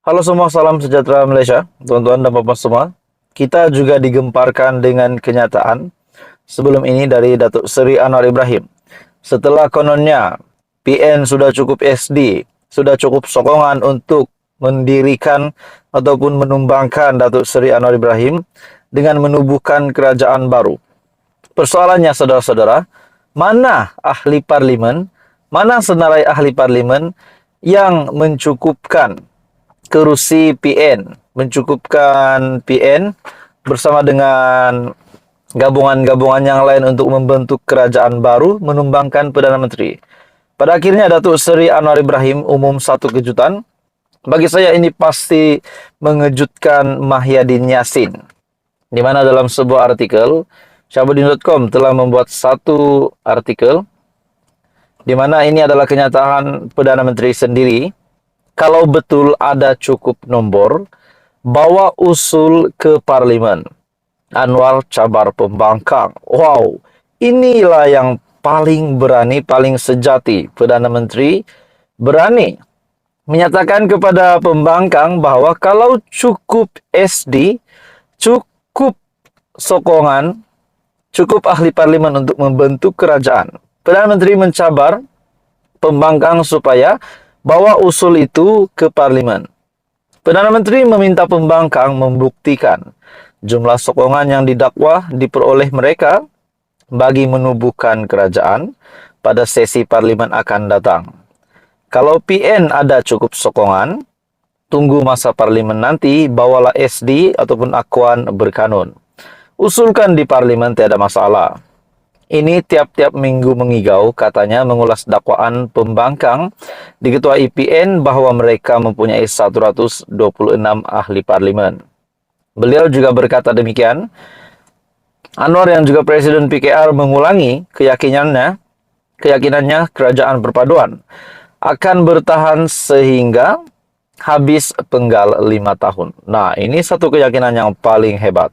Halo semua, salam sejahtera Malaysia, tuan-tuan dan puan semua. Kita juga digemparkan dengan kenyataan sebelum ini dari Datuk Seri Anwar Ibrahim. Setelah kononnya PN sudah cukup SD, sudah cukup sokongan untuk mendirikan ataupun menumbangkan Datuk Seri Anwar Ibrahim dengan menubuhkan kerajaan baru. Persoalannya saudara-saudara, mana ahli parlimen, mana senarai ahli parlimen yang mencukupkan kerusi PN, mencukupkan PN bersama dengan gabungan-gabungan yang lain untuk membentuk kerajaan baru, menumbangkan Perdana Menteri. Pada akhirnya Datuk Seri Anwar Ibrahim umum satu kejutan. Bagi saya ini pasti mengejutkan Mahyadin Yassin. Di mana dalam sebuah artikel, Syahbudin.com telah membuat satu artikel di mana ini adalah kenyataan Perdana Menteri sendiri. Kalau betul ada cukup nombor, bawa usul ke parlimen. Anwar cabar pembangkang. Wow, inilah yang paling berani, paling sejati. Perdana Menteri berani menyatakan kepada pembangkang bahwa kalau cukup SD, cukup sokongan, cukup ahli parlimen untuk membentuk kerajaan. Perdana Menteri mencabar pembangkang supaya bawa usul itu ke parlimen. Perdana Menteri meminta pembangkang membuktikan jumlah sokongan yang didakwa diperoleh mereka bagi menubuhkan kerajaan pada sesi parlimen akan datang. Kalau PN ada cukup sokongan, tunggu masa parlimen nanti, bawalah SD ataupun akuan berkanun. Usulkan di parlimen tiada masalah. Ini tiap-tiap minggu mengigau, katanya mengulas dakwaan pembangkang di Ketua IPN bahwa mereka mempunyai 126 ahli parlimen. Beliau juga berkata demikian. Anwar yang juga Presiden PKR mengulangi keyakinannya kerajaan perpaduan akan bertahan sehingga habis penggal 5 tahun. Nah, ini satu keyakinan yang paling hebat.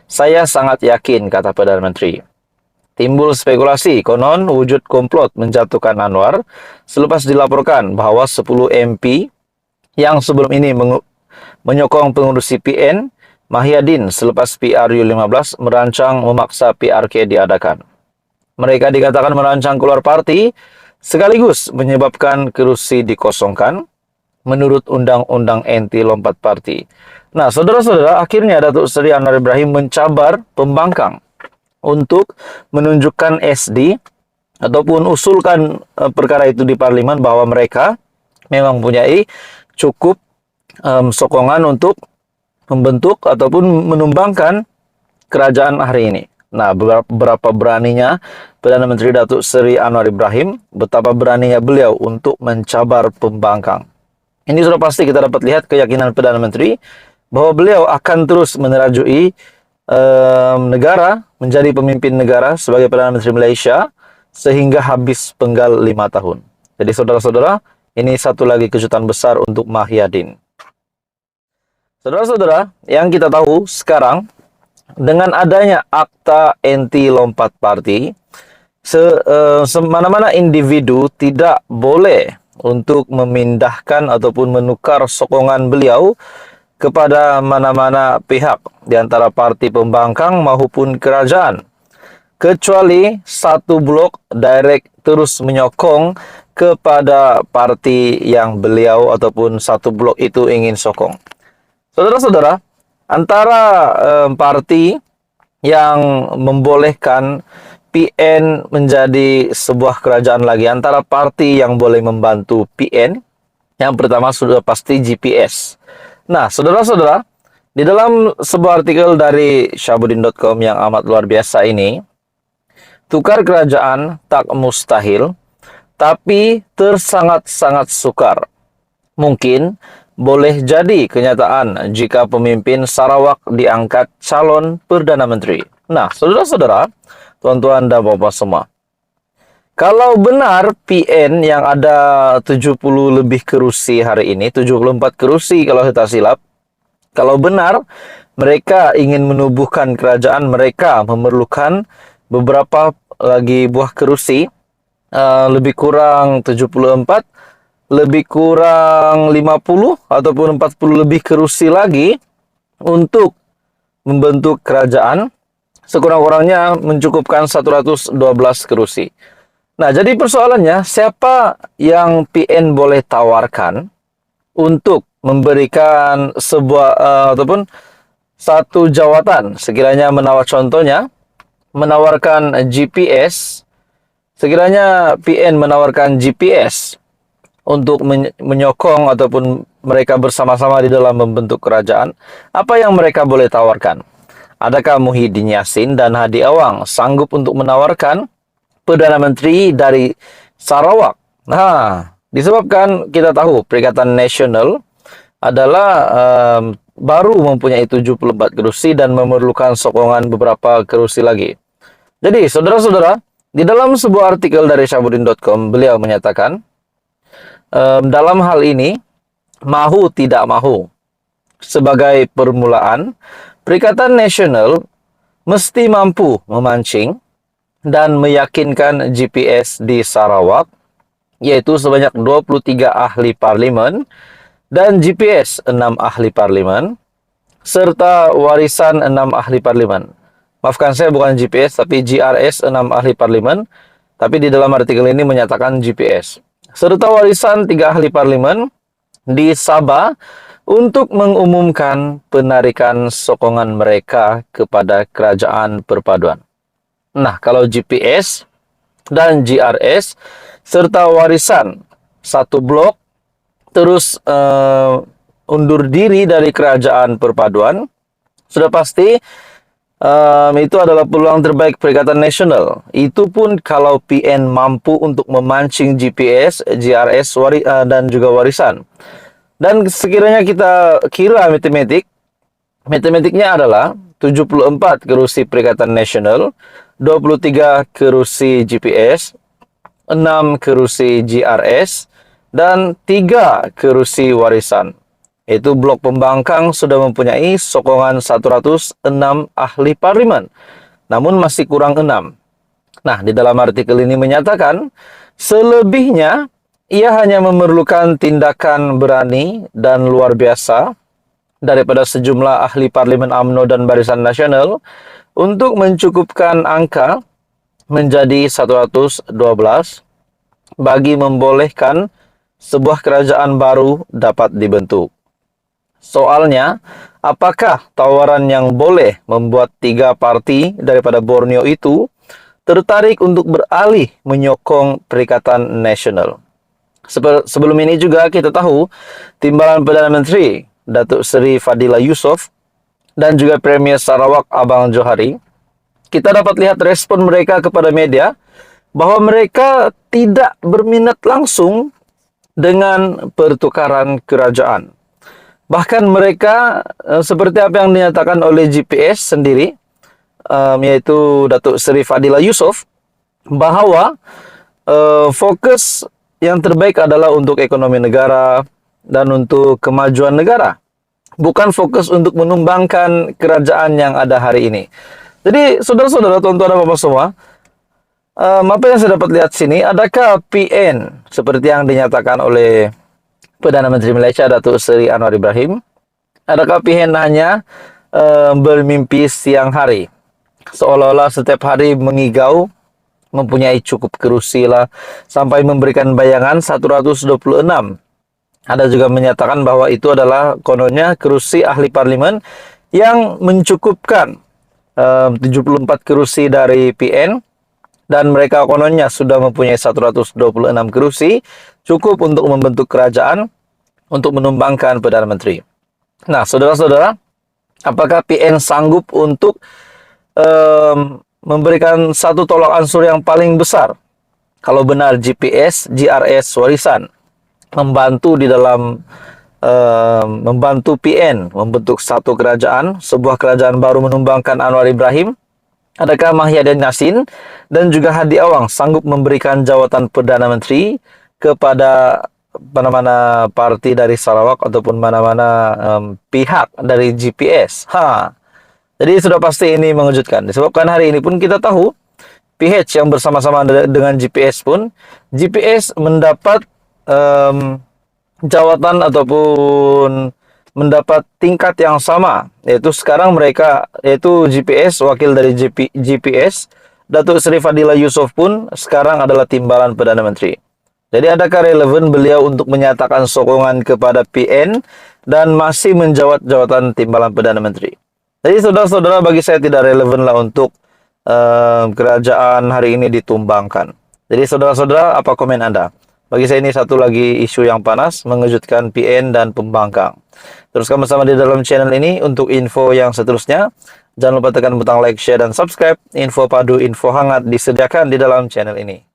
Saya sangat yakin, kata Perdana Menteri. Timbul spekulasi, konon wujud komplot menjatuhkan Anwar selepas dilaporkan bahwa 10 MP yang sebelum ini menyokong pengurus CPN, Mahyadin selepas PRU 15 merancang memaksa PRK diadakan. Mereka dikatakan merancang keluar parti sekaligus menyebabkan kerusi dikosongkan menurut Undang-Undang Anti Lompat Parti. Nah, saudara-saudara, akhirnya Datuk Seri Anwar Ibrahim mencabar pembangkang untuk menunjukkan SD ataupun usulkan perkara itu di parlimen bahwa mereka memang mempunyai cukup sokongan untuk membentuk ataupun menumbangkan kerajaan hari ini. Nah, berapa beraninya Perdana Menteri Datuk Seri Anwar Ibrahim, betapa beraninya beliau untuk mencabar pembangkang. Ini sudah pasti kita dapat lihat keyakinan Perdana Menteri bahwa beliau akan terus menerajui negara, menjadi pemimpin negara sebagai Perdana Menteri Malaysia sehingga habis penggal 5 tahun. Jadi saudara-saudara, ini satu lagi kejutan besar untuk Mahyadin. Saudara-saudara, yang kita tahu sekarang dengan adanya akta anti lompat parti, semana-mana individu tidak boleh untuk memindahkan ataupun menukar sokongan beliau kepada mana-mana pihak di antara parti pembangkang maupun kerajaan. Kecuali satu blok direct terus menyokong kepada parti yang beliau ataupun satu blok itu ingin sokong. Saudara-saudara, antara parti yang membolehkan PN menjadi sebuah kerajaan lagi, antara parti yang boleh membantu PN, yang pertama sudah pasti GPS. Nah, saudara-saudara, di dalam sebuah artikel dari Syahbudin.com yang amat luar biasa ini, tukar kerajaan tak mustahil, tapi tersangat-sangat sukar. Mungkin boleh jadi kenyataan jika pemimpin Sarawak diangkat calon Perdana Menteri. Nah, saudara-saudara, tuan-tuan dan bapak semua, kalau benar PN yang ada 70 lebih kerusi hari ini, 74 kerusi kalau kita silap, kalau benar mereka ingin menubuhkan kerajaan, mereka memerlukan beberapa lagi buah kerusi, lebih kurang 74, lebih kurang 50 ataupun 40 lebih kerusi lagi untuk membentuk kerajaan. Sekurang-kurangnya mencukupkan 112 kerusi. Nah, jadi persoalannya, siapa yang PN boleh tawarkan untuk memberikan sebuah ataupun satu jawatan, sekiranya contohnya menawarkan GPS, sekiranya PN menawarkan GPS untuk menyokong ataupun mereka bersama-sama di dalam membentuk kerajaan, apa yang mereka boleh tawarkan? Adakah Muhyiddin Yassin dan Hadi Awang sanggup untuk menawarkan Perdana Menteri dari Sarawak? Nah, disebabkan kita tahu Perikatan Nasional adalah baru mempunyai 74 kerusi dan memerlukan sokongan beberapa kerusi lagi. Jadi, saudara-saudara, di dalam sebuah artikel dari Syahbudin.com, beliau menyatakan, dalam hal ini, mahu tidak mahu, sebagai permulaan, Perikatan Nasional mesti mampu memancing dan meyakinkan GPS di Sarawak, yaitu sebanyak 23 ahli parlimen dan GPS 6 ahli parlimen, serta warisan 6 ahli parlimen. Maafkan saya, bukan GPS, tapi GRS 6 ahli parlimen, tapi di dalam artikel ini menyatakan GPS. Serta warisan 3 ahli parlimen di Sabah, untuk mengumumkan penarikan sokongan mereka kepada kerajaan perpaduan. Nah, kalau GPS dan GRS serta warisan satu blok terus undur diri dari kerajaan perpaduan, sudah pasti itu adalah peluang terbaik Perikatan Nasional. Itu pun kalau PN mampu untuk memancing GPS, GRS dan juga warisan. Dan sekiranya kita kira matematiknya adalah 74 kerusi Perikatan Nasional, 23 kerusi GPS, 6 kerusi GRS, dan 3 kerusi warisan. Itu blok pembangkang sudah mempunyai sokongan 106 ahli parlimen, namun masih kurang 6. Nah, di dalam artikel ini menyatakan, selebihnya ia hanya memerlukan tindakan berani dan luar biasa daripada sejumlah ahli parlimen UMNO dan Barisan Nasional untuk mencukupkan angka menjadi 112 bagi membolehkan sebuah kerajaan baru dapat dibentuk. Soalnya, apakah tawaran yang boleh membuat 3 parti daripada Borneo itu tertarik untuk beralih menyokong Perikatan Nasional? Sebelum ini juga kita tahu Timbalan Perdana Menteri Datuk Seri Fadillah Yusof dan juga Premier Sarawak Abang Johari, kita dapat lihat respon mereka kepada media bahwa mereka tidak berminat langsung dengan pertukaran kerajaan. Bahkan mereka seperti apa yang dinyatakan oleh GPS sendiri, yaitu Datuk Seri Fadillah Yusof, bahwa fokus yang terbaik adalah untuk ekonomi negara dan untuk kemajuan negara, bukan fokus untuk menumbangkan kerajaan yang ada hari ini. Jadi, saudara-saudara, tuan-tuan dan bapak semua, apa yang saya dapat lihat sini, adakah PN seperti yang dinyatakan oleh Perdana Menteri Malaysia Datuk Seri Anwar Ibrahim, adakah PN hanya bermimpi siang hari, seolah-olah setiap hari mengigau, mempunyai cukup kerusi lah, sampai memberikan bayangan 126. Ada juga menyatakan bahwa itu adalah kononnya kerusi ahli parlimen yang mencukupkan 74 kerusi dari PN, dan mereka kononnya sudah mempunyai 126 kerusi, cukup untuk membentuk kerajaan untuk menumbangkan Perdana Menteri. Nah, saudara-saudara, apakah PN sanggup untuk memberikan satu tolak ansur yang paling besar kalau benar GPS, GRS, warisan membantu di dalam membantu PN membentuk satu kerajaan, sebuah kerajaan baru menumbangkan Anwar Ibrahim? Adakah Muhyiddin Yassin dan juga Hadi Awang sanggup memberikan jawatan Perdana Menteri kepada mana-mana parti dari Sarawak ataupun mana-mana pihak dari GPS? Jadi sudah pasti ini mengejutkan. Disebabkan hari ini pun kita tahu PH yang bersama-sama dengan GPS pun, GPS mendapat em, jawatan ataupun mendapat tingkat yang sama, yaitu sekarang mereka, yaitu GPS, wakil dari GPS, Datuk Seri Fadila Yusof pun sekarang adalah timbalan Perdana Menteri. Jadi adakah relevan beliau untuk menyatakan sokongan kepada PN dan masih menjawat jawatan timbalan Perdana Menteri? Jadi saudara-saudara, bagi saya tidak relevan lah untuk kerajaan hari ini ditumbangkan. Jadi saudara-saudara, apa komen Anda? Bagi saya ini satu lagi isu yang panas, mengejutkan PN dan pembangkang. Teruskan bersama di dalam channel ini untuk info yang seterusnya. Jangan lupa tekan butang like, share, dan subscribe. Info padu, info hangat disediakan di dalam channel ini.